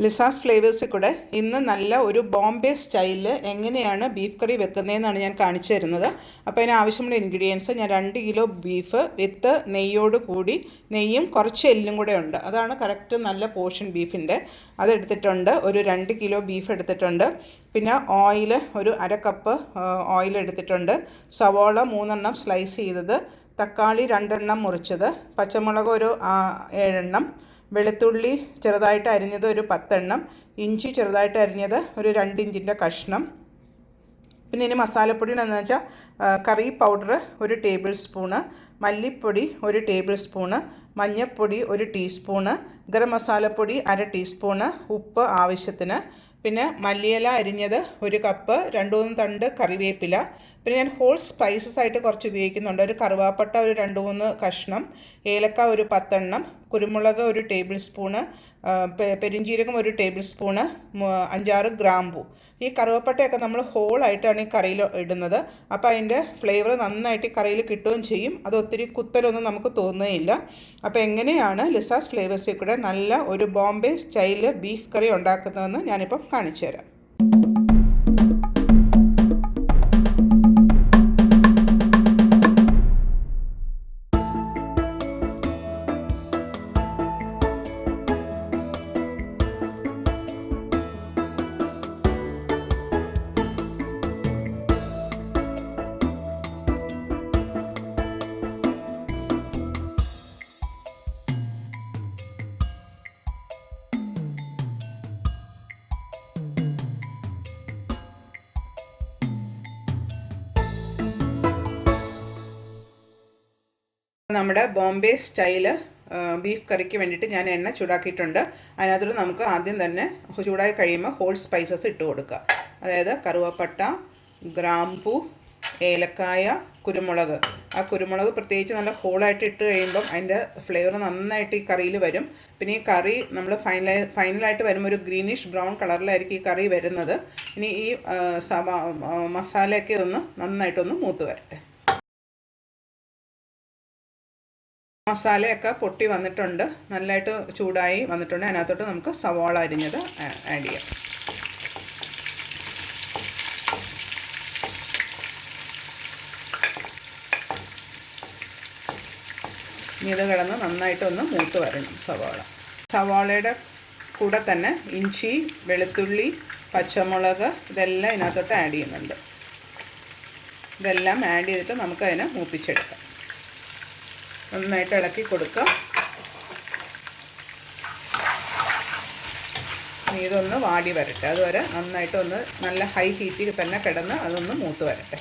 Liza's ഫ്ലേവേഴ്സിൽ കൂടെ ഇന്ന് നല്ല ഒരു ബോംബെ സ്റ്റൈലിൽ എങ്ങനെയാണ് ബീഫ് കറി വെക്കുന്നതെന്നാണ് ഞാൻ കാണിച്ചു തരുന്നത്. അപ്പോൾ അതിന് ആവശ്യമുള്ള ഇൻഗ്രീഡിയൻസ് ഞാൻ 2 കിലോ ബീഫ് വിത്ത് നെയ്യോട് കൂടി, നെയ്യും കുറച്ച് എല്ലും കൂടെ ഉണ്ട്. അതാണ് കറക്റ്റ് നല്ല പോർഷൻ ബീഫിൻ്റെ. അതെടുത്തിട്ടുണ്ട്. ഒരു 2 കിലോ ബീഫ് എടുത്തിട്ടുണ്ട്. പിന്നെ ഓയിൽ ഒരു 1/2 കപ്പ് ഓയിൽ എടുത്തിട്ടുണ്ട്. സവോള 3 എണ്ണം സ്ലൈസ് ചെയ്തത്, തക്കാളി 2 എണ്ണം മുറിച്ചത്, പച്ചമുളക് ഒരു 7 എണ്ണം, വെളുത്തുള്ളി ചെറുതായിട്ട് അരിഞ്ഞത് ഒരു 10 എണ്ണം, ഇഞ്ചി ചെറുതായിട്ട് അരിഞ്ഞത് ഒരു 2 ഇഞ്ചിൻ്റെ കഷ്ണം. പിന്നെ ഇനി മസാലപ്പൊടി എന്ന് വെച്ചാൽ കറി പൗഡർ 1 ടേബിൾ സ്പൂണ്, മല്ലിപ്പൊടി 1 ടേബിൾ സ്പൂണ്, മഞ്ഞൾപ്പൊടി 1 ടീസ്പൂണ്, ഗരം മസാലപ്പൊടി 1/2 ടീസ്പൂണ്, ഉപ്പ് ആവശ്യത്തിന്, പിന്നെ മല്ലിയില അരിഞ്ഞത് 1 കപ്പ്, 2-3 തണ്ട് കറിവേപ്പില, പിന്നെ ഞാൻ ഹോൾ സ്പൈസസ് ആയിട്ട് കുറച്ച് ഉപയോഗിക്കുന്നുണ്ട്. ഒരു കറുവാപ്പട്ട ഒരു 2-3 കഷ്ണം, ഏലക്ക ഒരു 10 എണ്ണം, കുരുമുളക് 1 ടേബിൾ സ്പൂണ്, പെരിഞ്ജീരകം 1 ടേബിൾ സ്പൂണ്, 5-6 ഗ്രാമ്പൂ. ഈ കറുവപ്പട്ടയൊക്കെ നമ്മൾ ഹോളായിട്ടാണ് ഈ കറിയിൽ ഇടുന്നത്. അപ്പോൾ അതിൻ്റെ ഫ്ലേവർ നന്നായിട്ട് ഈ കറിയിൽ കിട്ടുകയും ചെയ്യും. അത് ഒത്തിരി കുത്തലൊന്നും നമുക്ക് തോന്നുകയില്ല. അപ്പോൾ എങ്ങനെയാണ് ലിസാസ് ഫ്ലേവേഴ്സിൽ കൂടെ നല്ല ഒരു ബോംബെ സ്റ്റൈൽ ബീഫ് കറി ഉണ്ടാക്കുന്നതെന്ന് ഞാനിപ്പം കാണിച്ചു തരാം. നമ്മുടെ ബോംബെ സ്റ്റൈല് ബീഫ് കറിക്ക് വേണ്ടിയിട്ട് ഞാൻ എണ്ണ ചൂടാക്കിയിട്ടുണ്ട്. അതിനകത്തോട്ട് നമുക്ക് ആദ്യം തന്നെ ചൂടായി കഴിയുമ്പോൾ ഹോൾ സ്പൈസസ് ഇട്ട് കൊടുക്കുക. അതായത് കറുവപ്പട്ട, ഗ്രാമ്പൂ, ഏലക്കായ, കുരുമുളക്. ആ കുരുമുളക് പ്രത്യേകിച്ച് നല്ല ഹോളായിട്ട് ഇട്ട് കഴിയുമ്പം അതിൻ്റെ ഫ്ലേവർ നന്നായിട്ട് ഈ കറിയിൽ വരും. പിന്നെ ഈ കറി നമ്മൾ ഫൈനലായിട്ട് വരുമ്പോൾ ഒരു ഗ്രീനിഷ് ബ്രൗൺ കളറിലായിരിക്കും ഈ കറി വരുന്നത്. ഇനി ഈ മസാലയൊക്കെ ഒന്ന് നന്നായിട്ടൊന്ന് മൂത്ത് വരട്ടെ. മസാലയൊക്കെ പൊട്ടി വന്നിട്ടുണ്ട്, നല്ലതായിട്ട് ചൂടായി വന്നിട്ടുണ്ട്. അതിനകത്തോട്ട് നമുക്ക് സവാള അരിഞ്ഞത് ആഡ് ചെയ്യാം. ഇനി ഇത് കിടന്ന് നന്നായിട്ടൊന്ന് മൂത്ത് വരണം സവാളയുടെ കൂടെ തന്നെ ഇഞ്ചി, വെളുത്തുള്ളി, പച്ചമുളക് ഇതെല്ലാം ഇതിനകത്തോട്ട് ആഡ് ചെയ്യുന്നുണ്ട്. ഇതെല്ലാം ആഡ് ചെയ്തിട്ട് നമുക്കതിനെ മൂപ്പിച്ചെടുക്കാം. നന്നായിട്ട് ഇളക്കി കൊടുക്കുക. ഇതൊന്ന് വാടി വരട്ടെ. അതുവരെ നന്നായിട്ടൊന്ന് നല്ല ഹൈ ഹീറ്റിൽ തന്നെ കിടന്ന് അതൊന്ന് മൂത്ത് വരട്ടെ.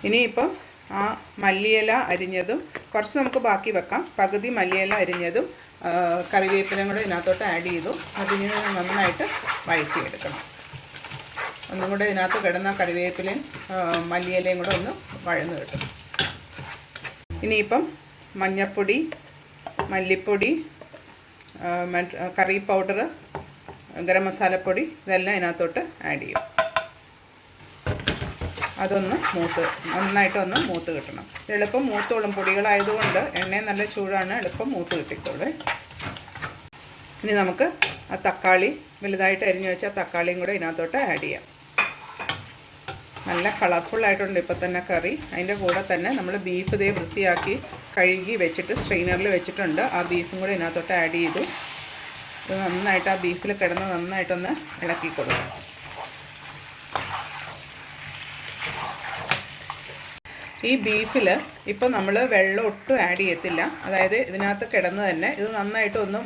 ഇനിയിപ്പം ആ മല്ലിയില അരിഞ്ഞതും കുറച്ച് നമുക്ക് ബാക്കി വെക്കാം. പകുതി മല്ലിയില അരിഞ്ഞതും കറിവേപ്പിലയും കൂടെ ഇതിനകത്തോട്ട് ആഡ് ചെയ്തു. അതിന് നന്നായിട്ട് വഴറ്റിയെടുക്കണം. ഒന്നും കൂടെ ഇതിനകത്ത് കിടന്ന കറിവേപ്പിലയും മല്ലിയിലയും കൂടെ ഒന്ന് വഴന്ന് കിട്ടും. ഇനിയിപ്പം മഞ്ഞൾപ്പൊടി, മല്ലിപ്പൊടി, കറി പൗഡർ, ഗരം മസാലപ്പൊടി ഇതെല്ലാം ഇതിനകത്തോട്ട് ആഡ് ചെയ്യും. അതൊന്ന് നന്നായിട്ടൊന്ന് മൂത്ത് കിട്ടണം. എളുപ്പം മൂത്തോളും. പൊടികളായതുകൊണ്ട് എണ്ണയും നല്ല ചൂടാണ്, എളുപ്പം മൂത്ത് കിട്ടിക്കോളൂ. ഇനി നമുക്ക് ആ തക്കാളി വലുതായിട്ട് അരിഞ്ഞു വെച്ചാൽ തക്കാളിയും കൂടെ ഇതിനകത്തോട്ട് ആഡ് ചെയ്യാം. നല്ല കളർഫുള്ളായിട്ടുണ്ട് ഇപ്പം തന്നെ കറി. അതിൻ്റെ കൂടെ തന്നെ നമ്മൾ ബീഫ് ഇതേ വൃത്തിയാക്കി കഴുകി വെച്ചിട്ട് സ്ട്രെയിനറിൽ വെച്ചിട്ടുണ്ട്. ആ ബീഫും കൂടെ ഇതിനകത്തോട്ട് ആഡ് ചെയ്തു. ഇത് നന്നായിട്ട് ആ ബീഫിൽ കിടന്ന് നന്നായിട്ടൊന്ന് ഇളക്കി കൊടുക്കാം. ഈ ബീഫിൽ ഇപ്പം നമ്മൾ വെള്ളം ഒട്ടും ആഡ് ചെയ്യത്തില്ല. അതായത് ഇതിനകത്ത് കിടന്ന് തന്നെ ഇത് നന്നായിട്ടൊന്നും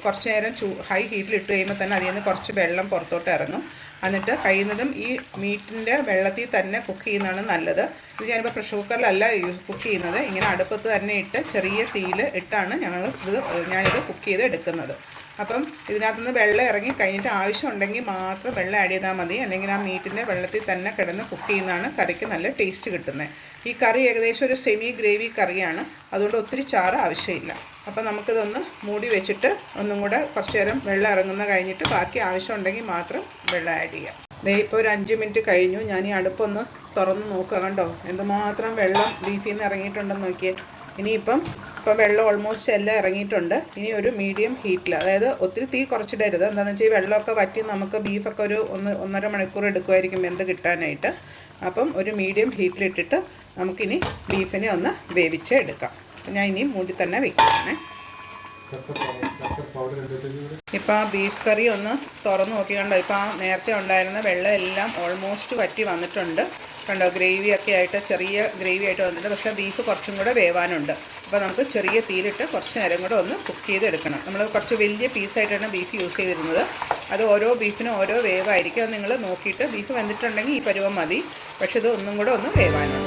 കുറച്ച് നേരം ഹൈ ഹീറ്റിൽ ഇട്ട് കഴിയുമ്പോൾ തന്നെ അതിൽ നിന്ന് കുറച്ച് വെള്ളം പുറത്തോട്ട് ഇറങ്ങും. എന്നിട്ട് കഴിയുന്നതും ഈ മീറ്റിൻ്റെ വെള്ളത്തിൽ തന്നെ കുക്ക് ചെയ്യുന്നതാണ് നല്ലത്. ഇത് ഞാനിപ്പോൾ പ്രഷർ കുക്കറിലല്ല കുക്ക് ചെയ്യുന്നത്. ഇങ്ങനെ അടുപ്പത്ത് തന്നെ ഇട്ട് ചെറിയ തീയിൽ ഇട്ടാണ് ഞാനിത് കുക്ക് ചെയ്ത് എടുക്കുന്നത്. അപ്പം ഇതിനകത്തുനിന്ന് വെള്ളം ഇറങ്ങി കഴിഞ്ഞിട്ട് ആവശ്യമുണ്ടെങ്കിൽ മാത്രം വെള്ളം ആഡ് ചെയ്താൽ മതി. അല്ലെങ്കിൽ ആ മീറ്റിൻ്റെ വെള്ളത്തിൽ തന്നെ കിടന്ന് കുക്ക് ചെയ്യുന്നതാണ് കറിക്ക് നല്ല ടേസ്റ്റ് കിട്ടുന്നത്. ഈ കറി ഏകദേശം ഒരു സെമി ഗ്രേവി കറിയാണ്, അതുകൊണ്ട് ഒത്തിരി ചാറ് ആവശ്യമില്ല. അപ്പം നമുക്കിതൊന്ന് മൂടി വെച്ചിട്ട് ഒന്നും കൂടെ കുറച്ച് നേരം വെള്ളം ഇറങ്ങുന്ന കഴിഞ്ഞിട്ട് ബാക്കി ആവശ്യമുണ്ടെങ്കിൽ മാത്രം വെള്ളം ആഡ് ചെയ്യാം. ഇപ്പോൾ ഒരു 5 മിനിറ്റ് കഴിഞ്ഞു. ഞാൻ ഈ അടുപ്പൊന്ന് തുറന്ന് നോക്കുക. കണ്ടോ എന്തുമാത്രം വെള്ളം ബീഫിൽ നിന്ന് ഇറങ്ങിയിട്ടുണ്ടെന്ന് നോക്കിയേ. ഇനിയിപ്പം അപ്പോൾ വെള്ളം ഓൾമോസ്റ്റ് എല്ലാം ഇറങ്ങിയിട്ടുണ്ട്. ഇനി ഒരു മീഡിയം ഹീറ്റിൽ, അതായത് ഒത്തിരി തീ കുറച്ചിടരുത്. എന്താണെന്ന് വെച്ചാൽ ഈ വെള്ളമൊക്കെ വറ്റി നമുക്ക് ബീഫൊക്കെ ഒരു 1.5 മണിക്കൂർ എടുക്കുമായിരിക്കും വെന്ത് കിട്ടാനായിട്ട്. അപ്പം ഒരു മീഡിയം ഹീറ്റിലിട്ടിട്ട് നമുക്കിനി ബീഫിനെ ഒന്ന് വേവിച്ച് എടുക്കാം. ഞാൻ ഇനി മൂടി തന്നെ വയ്ക്കുകയാണേ. ഇപ്പോൾ ആ ബീഫ് കറി ഒന്ന് തുറന്ന് നോക്കി കണ്ടോ. ഇപ്പോൾ ആ നേരത്തെ ഉണ്ടായിരുന്ന വെള്ളം എല്ലാം ഓൾമോസ്റ്റ് വറ്റി വന്നിട്ടുണ്ട്. കണ്ടോ, ഗ്രേവിയൊക്കെ ആയിട്ട് ചെറിയ ഗ്രേവി ആയിട്ട് വന്നിട്ടുണ്ട്. പക്ഷേ ബീഫ് കുറച്ചും കൂടെ വേവാനുണ്ട്. അപ്പോൾ നമുക്ക് ചെറിയ തീയിലിട്ട് കുറച്ച് നേരം കൂടെ ഒന്ന് കുക്ക് ചെയ്തെടുക്കണം. നമ്മൾ കുറച്ച് വലിയ പീസായിട്ടാണ് ബീഫ് യൂസ് ചെയ്തിരുന്നത്. അത് ഓരോ ബീഫിനും ഓരോ വേവായിരിക്കും. അത് നിങ്ങൾ നോക്കിയിട്ട് ബീഫ് വെന്തിട്ടുണ്ടെങ്കിൽ ഈ പരുവം മതി. പക്ഷേ ഇത് ഒന്നും കൂടെ ഒന്ന് വേവാനുണ്ട്.